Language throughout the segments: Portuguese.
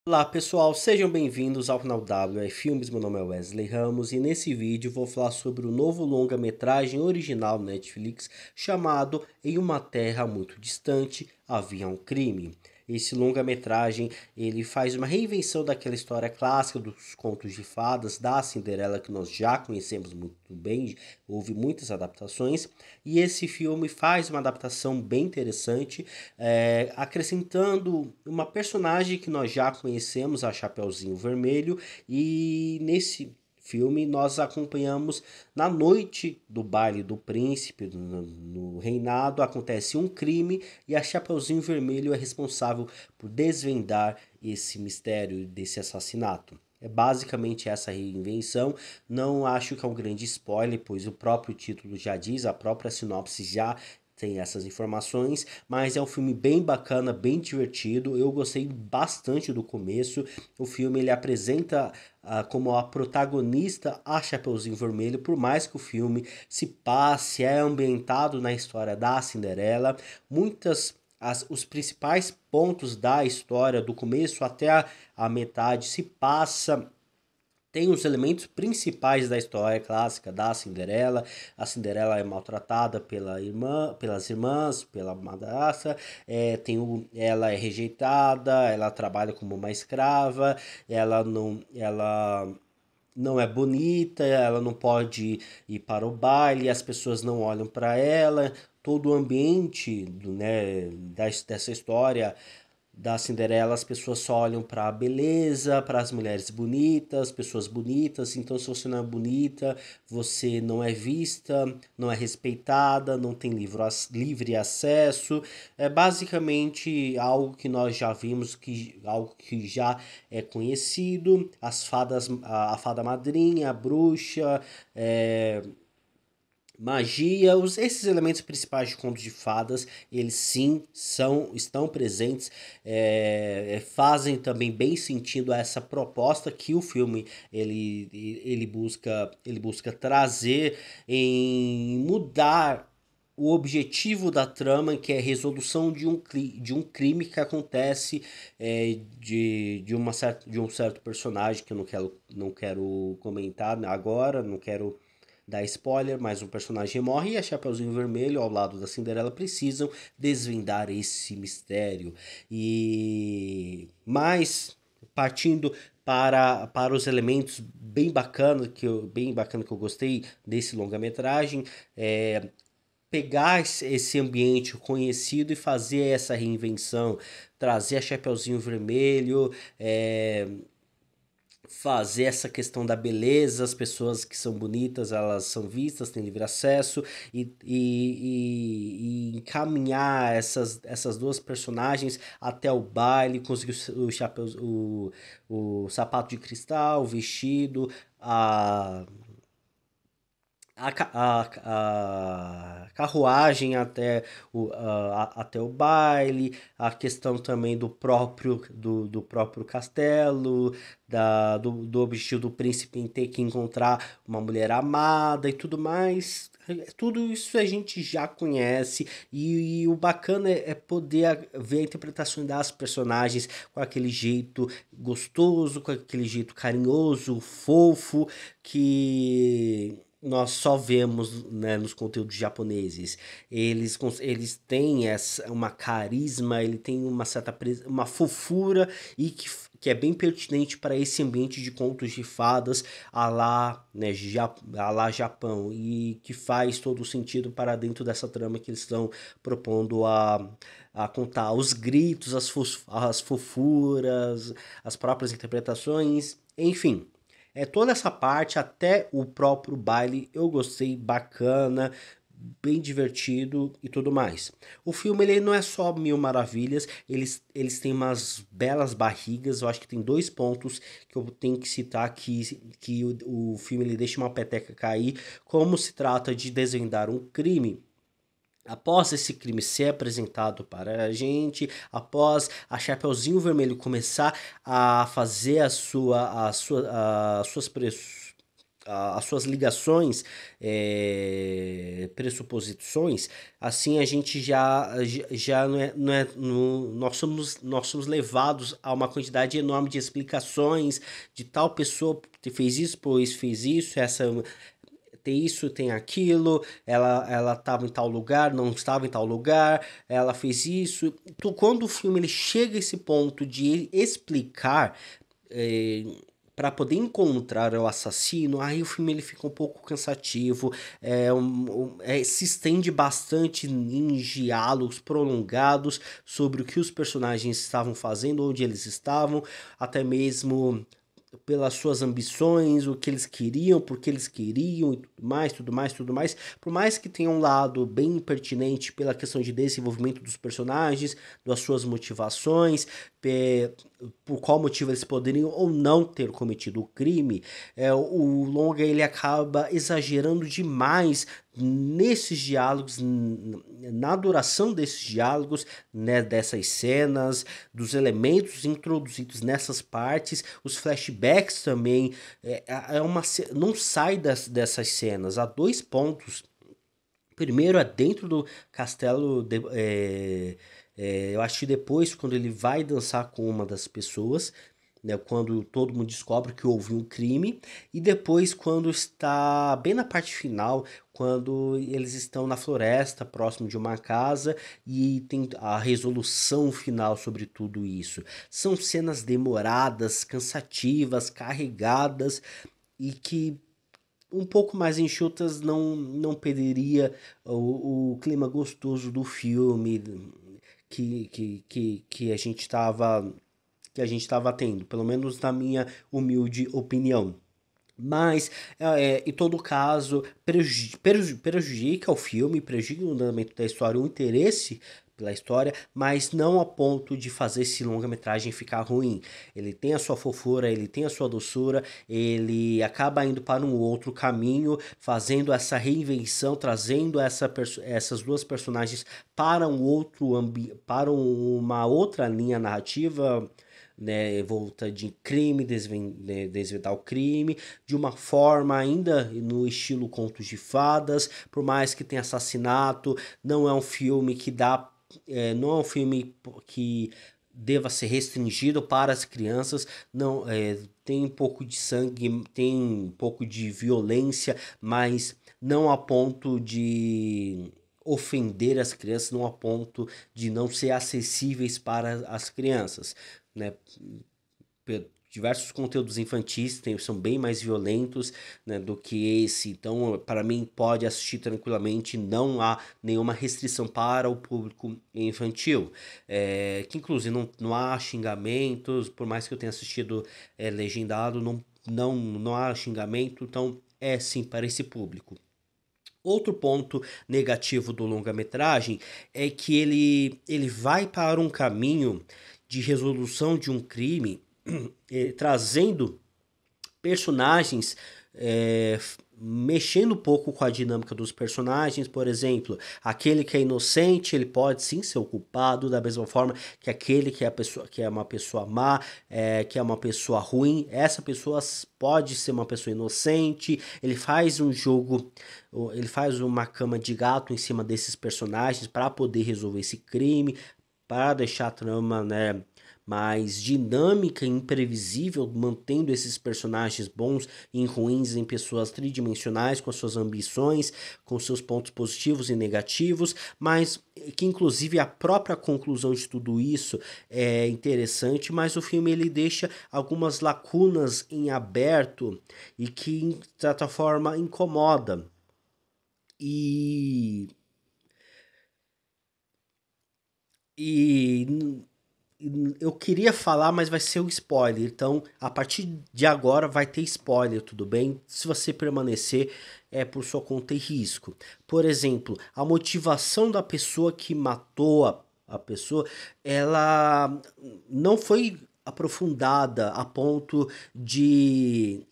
Olá pessoal, sejam bem-vindos ao canal WR Filmes, meu nome é Wesley Ramos e nesse vídeo vou falar sobre o novo longa-metragem original Netflix chamado Em uma Terra Muito Distante Havia um Crime. Esse longa-metragem ele faz uma reinvenção daquela história clássica dos contos de fadas da Cinderela que nós já conhecemos muito bem, houve muitas adaptações e esse filme faz uma adaptação bem interessante, acrescentando uma personagem que nós já conhecemos, a Chapeuzinho Vermelho, e nesse filme nós acompanhamos na noite do baile do príncipe, no reinado, acontece um crime e a Chapeuzinho Vermelho é responsável por desvendar esse mistério desse assassinato. É basicamente essa reinvenção. Não acho que é um grande spoiler, pois o próprio título já diz, a própria sinopse já tem essas informações, mas é um filme bem bacana, bem divertido. Eu gostei bastante do começo. O filme ele apresenta como a protagonista a Chapeuzinho Vermelho, por mais que o filme se passe, é ambientado na história da Cinderela, os principais pontos da história, do começo até a metade, se passa tem os elementos principais da história clássica da Cinderela. A Cinderela é maltratada pelas irmãs, pela madrasta, ela é rejeitada, ela trabalha como uma escrava, ela não é bonita, ela não pode ir para o baile, as pessoas não olham para ela, todo o ambiente dessa história da Cinderela, as pessoas só olham para a beleza, para as mulheres bonitas, pessoas bonitas. Então, se você não é bonita, você não é vista, não é respeitada, não tem livre acesso. É basicamente algo que nós já vimos, algo que já é conhecido. A fada madrinha, a bruxa, magia, esses elementos principais de contos de fadas, eles sim estão presentes, fazem também bem sentido a essa proposta que o filme ele busca trazer em mudar o objetivo da trama, que é a resolução de um crime que acontece, de um certo personagem que eu não quero comentar agora, não quero dar spoiler, mas um personagem morre e a Chapeuzinho Vermelho, ao lado da Cinderela, precisam desvendar esse mistério. Mas, partindo para os elementos bem bacana que eu gostei desse longa-metragem, pegar esse ambiente conhecido e fazer essa reinvenção, trazer a Chapeuzinho Vermelho, fazer essa questão da beleza, as pessoas que são bonitas, elas são vistas, têm livre acesso, e encaminhar essas duas personagens até o baile, conseguir o chapéu, o sapato de cristal, o vestido, a carruagem até o baile, a questão também do próprio castelo, do objetivo do príncipe em ter que encontrar uma mulher amada e tudo mais. Tudo isso a gente já conhece e o bacana é poder ver a interpretação das personagens com aquele jeito gostoso, com aquele jeito carinhoso, fofo, que nós só vemos, né, nos conteúdos japoneses. Eles têm uma carisma, ele tem uma fofura e que é bem pertinente para esse ambiente de contos de fadas a lá Japão, e que faz todo o sentido para dentro dessa trama que eles estão propondo a contar. Os gritos, as fofuras, as próprias interpretações, enfim. Toda essa parte, até o próprio baile, eu gostei, bacana, bem divertido e tudo mais. O filme ele não é só mil maravilhas, eles têm umas belas barrigas. Eu acho que tem dois pontos que eu tenho que citar que o filme ele deixa uma peteca cair, como se trata de desvendar um crime. Após esse crime ser apresentado para a gente, após a Chapeuzinho Vermelho começar a fazer as suas as suas ligações, pressuposições, assim a gente já nós somos levados a uma quantidade enorme de explicações de tal pessoa fez isso, pois fez isso, essa tem isso, tem aquilo, ela estava em tal lugar, não estava em tal lugar, ela fez isso. Então, quando o filme ele chega a esse ponto de explicar, para poder encontrar o assassino, aí o filme ele fica um pouco cansativo, se estende bastante em diálogos prolongados sobre o que os personagens estavam fazendo, onde eles estavam, até mesmo pelas suas ambições, o que eles queriam, porque eles queriam e tudo mais, tudo mais, tudo mais. Por mais que tenha um lado bem pertinente pela questão de desenvolvimento dos personagens, das suas motivações, por qual motivo eles poderiam ou não ter cometido o crime, o longa ele acaba exagerando demais nesses diálogos, na duração desses diálogos, né, dessas cenas, dos elementos introduzidos nessas partes, os flashbacks também, não sai dessas cenas. Há dois pontos. Primeiro é dentro do castelo, eu acho que depois, quando ele vai dançar com uma das pessoas, né, quando todo mundo descobre que houve um crime, e depois quando está bem na parte final, quando eles estão na floresta, próximo de uma casa, e tem a resolução final sobre tudo isso. São cenas demoradas, cansativas, carregadas, e que um pouco mais enxutas não perderia o clima gostoso do filme que a gente estava tendo, pelo menos na minha humilde opinião. Mas, em todo caso, prejudica o filme, prejudica o andamento da história, o interesse pela história, mas não a ponto de fazer esse longa-metragem ficar ruim. Ele tem a sua fofura, ele tem a sua doçura, ele acaba indo para um outro caminho, fazendo essa reinvenção, trazendo essas duas personagens para para uma outra linha narrativa, né, volta de crime, desvendar o crime, de uma forma ainda no estilo contos de fadas, por mais que tenha assassinato, não é um filme que dá, não é um filme que deva ser restringido para as crianças, não, tem um pouco de sangue, tem um pouco de violência, mas não a ponto de ofender as crianças, não a ponto de não ser acessíveis para as crianças, né? Diversos conteúdos infantis são bem mais violentos, né, do que esse. Então, para mim, pode assistir tranquilamente. Não há nenhuma restrição para o público infantil. Que inclusive não há xingamentos. Por mais que eu tenha assistido legendado, não há xingamento. Então, é sim para esse público. Outro ponto negativo do longa-metragem é que ele vai para um caminho de resolução de um crime, trazendo personagens, mexendo um pouco com a dinâmica dos personagens. Por exemplo, aquele que é inocente, ele pode sim ser o culpado, da mesma forma que aquele que é uma pessoa má, que é uma pessoa ruim, essa pessoa pode ser uma pessoa inocente. Ele faz um jogo, ele faz uma cama de gato em cima desses personagens para poder resolver esse crime, para deixar a trama, né, mais dinâmica e imprevisível, mantendo esses personagens bons e ruins em pessoas tridimensionais, com as suas ambições, com seus pontos positivos e negativos, mas que inclusive a própria conclusão de tudo isso é interessante, mas o filme ele deixa algumas lacunas em aberto e que, de certa forma, incomoda. E, e eu queria falar, mas vai ser um spoiler. Então, a partir de agora vai ter spoiler, tudo bem? Se você permanecer, é por sua conta e risco. Por exemplo, a motivação da pessoa que matou a pessoa, ela não foi aprofundada a ponto de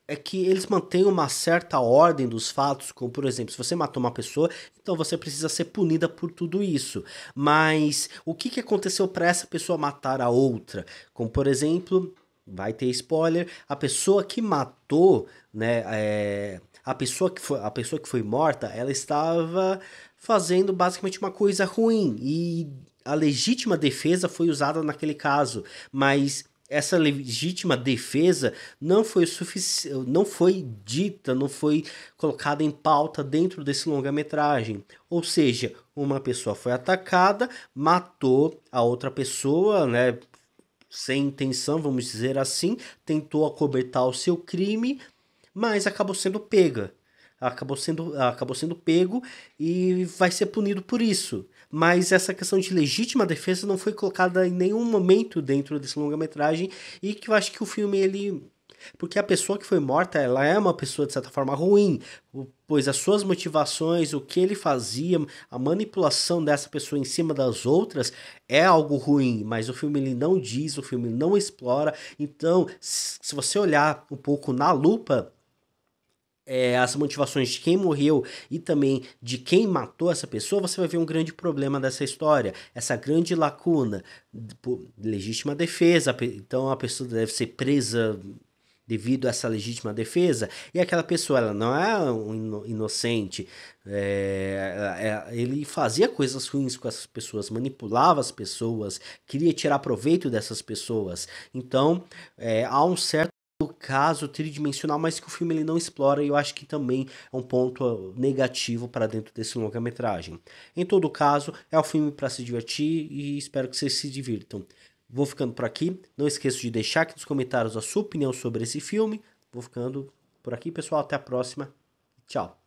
é que eles mantêm uma certa ordem dos fatos, como por exemplo, se você matou uma pessoa, então você precisa ser punida por tudo isso. Mas o que aconteceu para essa pessoa matar a outra? Como por exemplo, vai ter spoiler, a pessoa que matou, né, a pessoa que foi morta, ela estava fazendo basicamente uma coisa ruim e a legítima defesa foi usada naquele caso, mas essa legítima defesa não foi suficiente, não foi dita, não foi colocada em pauta dentro desse longa-metragem. Ou seja, uma pessoa foi atacada, matou a outra pessoa, né, sem intenção, vamos dizer assim, tentou acobertar o seu crime, mas acabou sendo pega. Acabou sendo pego e vai ser punido por isso. Mas essa questão de legítima defesa não foi colocada em nenhum momento dentro desse longa-metragem e que eu acho que o filme ele porque a pessoa que foi morta, ela é uma pessoa de certa forma ruim, pois as suas motivações, o que ele fazia, a manipulação dessa pessoa em cima das outras é algo ruim, mas o filme ele não diz, o filme não explora. Então, se você olhar um pouco na lupa, as motivações de quem morreu e também de quem matou essa pessoa, você vai ver um grande problema dessa história, essa grande lacuna, legítima defesa, então a pessoa deve ser presa devido a essa legítima defesa, e aquela pessoa ela não é um inocente, ele fazia coisas ruins com essas pessoas, manipulava as pessoas, queria tirar proveito dessas pessoas, então há um certo caso tridimensional, mas que o filme ele não explora e eu acho que também é um ponto negativo para dentro desse longa-metragem. Em todo caso, é um filme para se divertir e espero que vocês se divirtam. Vou ficando por aqui. Não esqueça de deixar aqui nos comentários a sua opinião sobre esse filme. Vou ficando por aqui, pessoal. Até a próxima. Tchau.